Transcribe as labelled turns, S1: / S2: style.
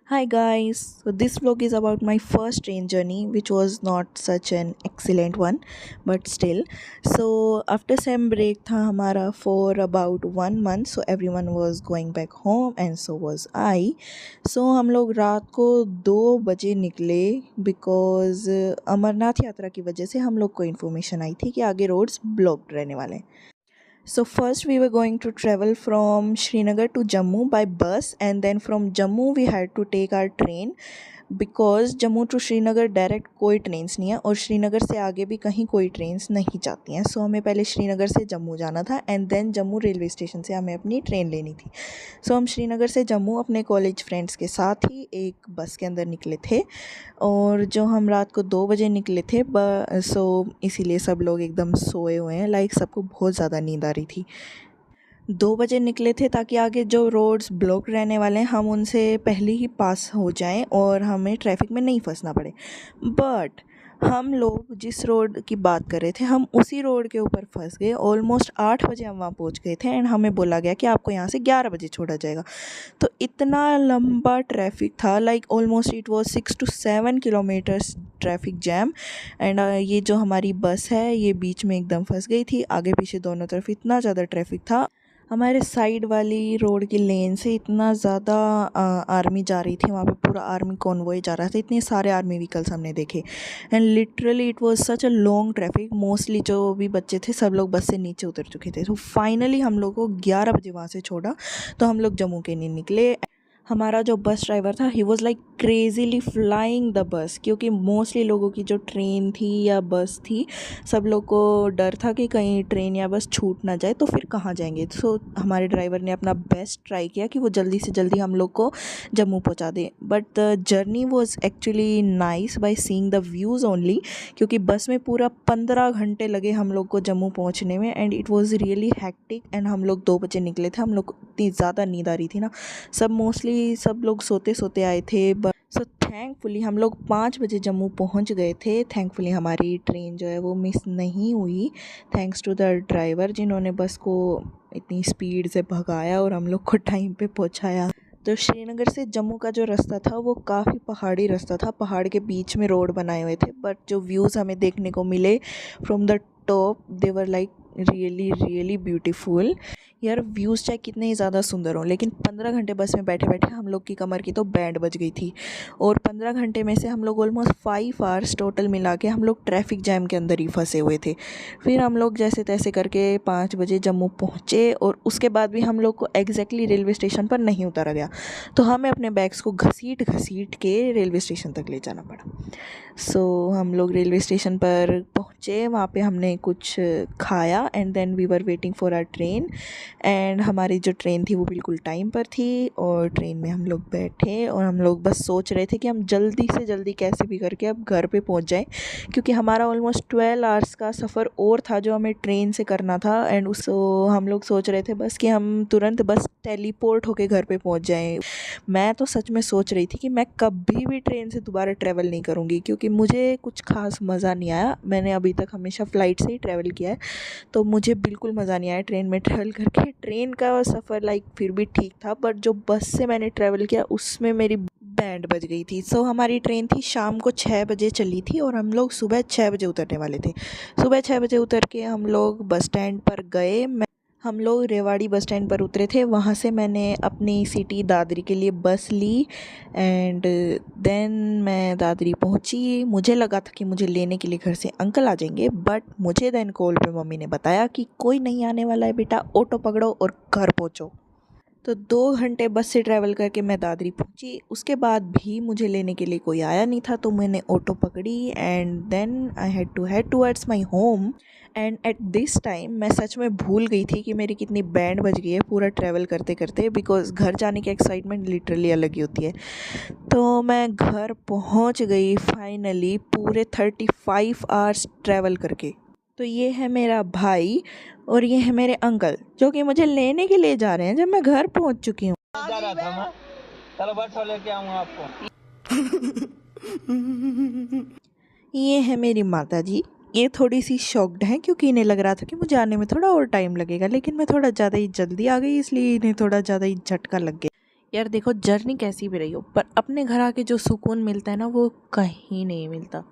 S1: Hi guys, so this vlog is about my first train journey, which was not such an excellent one, but still. So after sem break था हमारा for about 1 month, so everyone was going back home and so was I. So हम लोग रात को 2 बजे निकले because Amarnath यात्रा की वजह से हम लोग को इन्फॉर्मेशन आई थी कि आगे रोड्स ब्लॉक्ड रहने वाले हैं. So first we were going to travel from Srinagar to Jammu by bus, and then from Jammu we had to take our train because Jammu to Srinagar direct कोई ट्रेन्स नहीं है और श्रीनगर से आगे भी कहीं कोई ट्रेन्स नहीं जाती हैं. सो हमें पहले श्रीनगर से जम्मू जाना था and then Jammu railway station से हमें अपनी ट्रेन लेनी थी. सो हम श्रीनगर से जम्मू अपने कॉलेज फ्रेंड्स के साथ ही एक बस के अंदर निकले थे और जो हम रात को 2 बजे निकले थे सो इसीलिए सब लोग एकदम सोए हुए हैं, लाइक सबको बहुत ज़्यादा नींद आ रही थी. 2 बजे निकले थे ताकि आगे जो रोड्स ब्लॉक रहने वाले हैं हम उनसे पहले ही पास हो जाएं और हमें ट्रैफिक में नहीं फंसना पड़े. बट हम लोग जिस रोड की बात कर रहे थे हम उसी रोड के ऊपर फंस गए. ऑलमोस्ट 8 बजे हम वहाँ पहुँच गए थे एंड हमें बोला गया कि आपको यहाँ से 11 बजे छोड़ा जाएगा. तो इतना लंबा ट्रैफिक था, like almost it was 6 to 7 kilometres traffic jam. And ये जो हमारी बस है ये बीच में एकदम फंस गई थी. आगे पीछे दोनों तरफ इतना ज़्यादा ट्रैफिक था. हमारे साइड वाली रोड की लेन से इतना ज़्यादा आर्मी जा रही थी, वहाँ पे पूरा आर्मी कॉन्वॉय जा रहा था. इतने सारे आर्मी व्हीकल्स हमने देखे and literally it was such a long traffic. Mostly जो भी बच्चे थे सब लोग बस से नीचे उतर चुके थे. तो फाइनली हम लोग को 11 बजे वहाँ से छोड़ा तो हम लोग जम्मू के लिए निकले. हमारा जो बस ड्राइवर था he was like crazily flying the bus, क्योंकि मोस्टली लोगों की जो ट्रेन थी या बस थी सब लोग को डर था कि कहीं ट्रेन या बस छूट ना जाए तो फिर कहाँ जाएंगे. सो हमारे ड्राइवर ने अपना बेस्ट ट्राई किया कि वो जल्दी से जल्दी हम लोग को जम्मू पहुँचा दे. But the journey was actually nice by seeing the views only, क्योंकि बस में पूरा 15 घंटे लगे हम लोग को जम्मू पहुँचने में and it was really hectic. And हम लोग 2 बजे निकले थे. हम लोग को इतनी ज़्यादा नींद आ रही थी ना, सब लोग सोते सोते आए थे. बट सो थैंकफुली हम लोग 5 बजे जम्मू पहुंच गए थे. थैंकफुली हमारी ट्रेन जो है वो मिस नहीं हुई, थैंक्स टू द ड्राइवर जिन्होंने बस को इतनी स्पीड से भगाया और हम लोग को टाइम पे पहुंचाया. तो श्रीनगर से जम्मू का जो रास्ता था वो काफ़ी पहाड़ी रास्ता था. पहाड़ के बीच में रोड बनाए हुए थे, बट जो व्यूज़ हमें देखने को मिले from the top they were like really really beautiful. यार व्यूज़ चाहे कितने ही ज़्यादा सुंदर हों, लेकिन 15 घंटे बस में बैठे बैठे हम लोग की कमर की तो बैंड बज गई थी. और 15 घंटे में से हम लोग ऑलमोस्ट 5 आवर्स टोटल मिला के हम लोग ट्रैफिक जैम के अंदर ही फंसे हुए थे. फिर हम लोग जैसे तैसे करके 5 बजे जम्मू पहुँचे और उसके बाद भी हम लोग को एग्जैक्टली रेलवे स्टेशन पर नहीं उतारा गया, तो हमें अपने बैग्स को घसीट घसीट के रेलवे स्टेशन तक ले जाना पड़ा. सो हम लोग रेलवे स्टेशन पर पहुँचे, वहाँ पे हमने कुछ खाया and then we were waiting for our train. And हमारी जो ट्रेन थी वो बिल्कुल टाइम पर थी और ट्रेन में हम लोग बैठे और हम लोग बस सोच रहे थे कि हम जल्दी से जल्दी कैसे भी करके अब घर पे पहुंच जाएं, क्योंकि हमारा ऑलमोस्ट 12 आवर्स का सफ़र और था जो हमें ट्रेन से करना था. एंड उसको हम लोग सोच रहे थे बस कि हम तुरंत बस टेलीपोर्ट होके घर पे पहुंच जाएं. मैं तो सच में सोच रही थी कि मैं कभी भी ट्रेन से दोबारा ट्रैवल नहीं करूँगी, क्योंकि मुझे कुछ खास मज़ा नहीं आया. मैंने अभी तक हमेशा फ़्लाइट से ही ट्रैवल किया है, तो मुझे बिल्कुल मज़ा नहीं आया ट्रेन में ट्रैवल करके. ट्रेन का सफ़र लाइक फिर भी ठीक था, बट जो बस से मैंने ट्रैवल किया उसमें मेरी बैंड बज गई थी. सो हमारी ट्रेन थी शाम को 6 बजे चली थी और हम लोग सुबह 6 बजे उतरने वाले थे. सुबह 6 बजे उतर के हम लोग बस स्टैंड पर गए. हम लोग रेवाड़ी बस स्टैंड पर उतरे थे. वहाँ से मैंने अपनी सिटी दादरी के लिए बस ली एंड देन मैं दादरी पहुँची. मुझे लगा था कि मुझे लेने के लिए घर से अंकल आ जाएंगे, बट मुझे देन कॉल पे मम्मी ने बताया कि कोई नहीं आने वाला है बेटा, ऑटो पकड़ो और घर पहुँचो. तो 2 घंटे बस से ट्रैवल करके मैं दादरी पहुंची. उसके बाद भी मुझे लेने के लिए कोई आया नहीं था, तो मैंने ऑटो पकड़ी and then I had to head towards my home. And at this time मैं सच में भूल गई थी कि मेरी कितनी बैंड बज गई है पूरा ट्रैवल करते करते, बिकॉज़ घर जाने की एक्साइटमेंट लिटरली अलग ही होती है. तो मैं घर पहुंच गई फाइनली पूरे 35 आवर्स ट्रैवल करके. तो ये है मेरा भाई और ये है मेरे अंकल जो कि मुझे लेने के लिए जा रहे हैं जब मैं घर पहुंच चुकी हूँ.
S2: जा रहा था मैं, चलो बैठो लेके आऊँगा आपको.
S1: ये है मेरी माता जी. ये थोड़ी सी शॉक्ड हैं क्योंकि इन्हें लग रहा था कि मुझे आने में थोड़ा और टाइम लगेगा, लेकिन मैं थोड़ा ज़्यादा ही जल्दी आ गई इसलिए इन्हें थोड़ा ज़्यादा ही झटका लग गया. यार देखो, जर्नी कैसी भी रही हो पर अपने घर आके जो सुकून मिलता है ना वो कहीं नहीं मिलता।